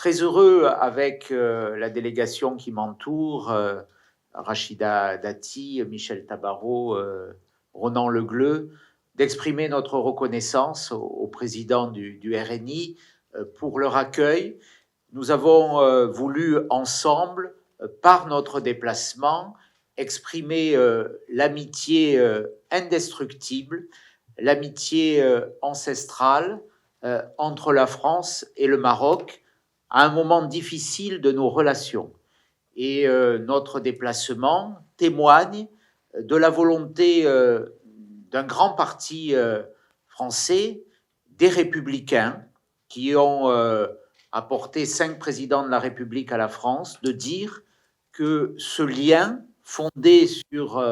Très heureux avec la délégation qui m'entoure, Rachida Dati, Michel Tabarot, Ronan Le Gleu, d'exprimer notre reconnaissance au président du RNI pour leur accueil. Nous avons voulu ensemble, par notre déplacement, exprimer l'amitié indestructible, l'amitié ancestrale entre la France et le Maroc, à un moment difficile de nos relations. Et notre déplacement témoigne de la volonté d'un grand parti français, des Républicains, qui ont apporté 5 présidents de la République à la France, de dire que ce lien fondé sur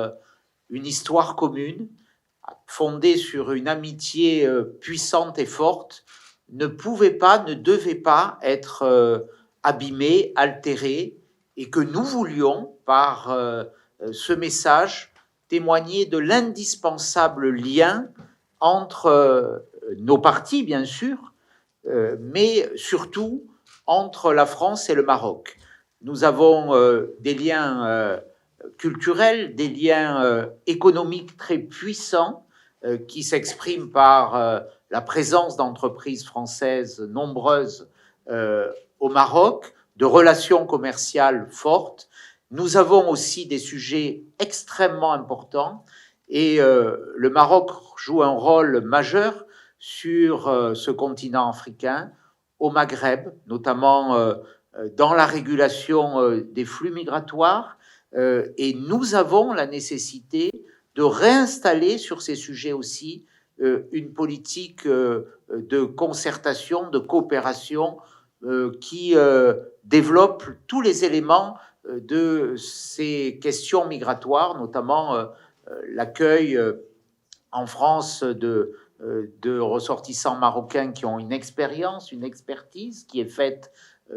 une histoire commune, fondé sur une amitié puissante et forte, ne pouvait pas, ne devait pas être abîmé, altéré, et que nous voulions, par ce message, témoigner de l'indispensable lien entre nos partis, bien sûr, mais surtout entre la France et le Maroc. Nous avons des liens culturels, des liens économiques très puissants qui s'expriment par la présence d'entreprises françaises nombreuses au Maroc, de relations commerciales fortes. Nous avons aussi des sujets extrêmement importants et le Maroc joue un rôle majeur sur ce continent africain, au Maghreb, notamment dans la régulation des flux migratoires, et nous avons la nécessité de réinstaller sur ces sujets aussi une politique de concertation, de coopération qui développe tous les éléments de ces questions migratoires, notamment l'accueil en France de ressortissants marocains qui ont une expérience, une expertise qui est faite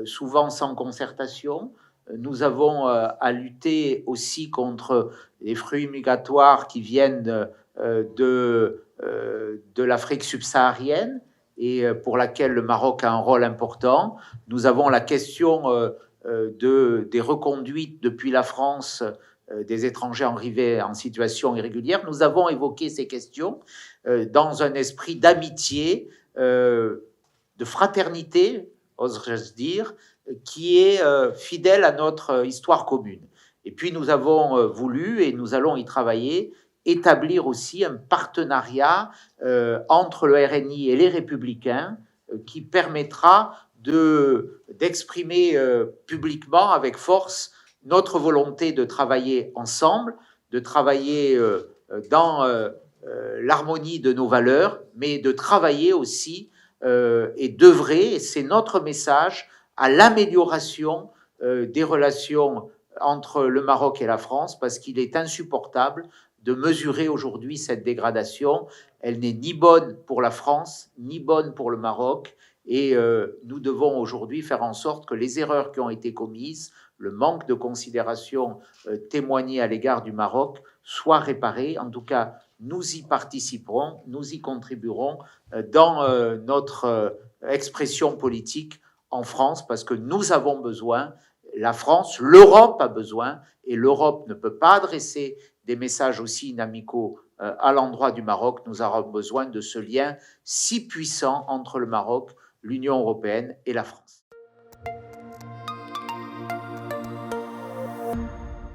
souvent sans concertation. Nous avons à lutter aussi contre les flux migratoires qui viennent de l'Afrique subsaharienne et pour laquelle le Maroc a un rôle important. Nous avons la question des reconduites depuis la France des étrangers arrivés en situation irrégulière. Nous avons évoqué ces questions dans un esprit d'amitié, de fraternité, oserais-je dire, qui est fidèle à notre histoire commune. Et puis nous avons voulu, et nous allons y travailler, établir aussi un partenariat entre le RNI et les Républicains qui permettra d'exprimer publiquement avec force notre volonté de travailler ensemble, de travailler dans l'harmonie de nos valeurs, mais de travailler aussi et d'œuvrer, et c'est notre message, à l'amélioration des relations entre le Maroc et la France, parce qu'il est insupportable de mesurer aujourd'hui cette dégradation. Elle n'est ni bonne pour la France, ni bonne pour le Maroc, et nous devons aujourd'hui faire en sorte que les erreurs qui ont été commises, le manque de considération témoigné à l'égard du Maroc, soient réparés. En tout cas, nous y participerons, nous y contribuerons dans notre expression politique en France, parce que nous avons besoin, la France, l'Europe a besoin, et l'Europe ne peut pas adresser des messages aussi inamicaux à l'endroit du Maroc. Nous avons besoin de ce lien si puissant entre le Maroc, l'Union européenne et la France.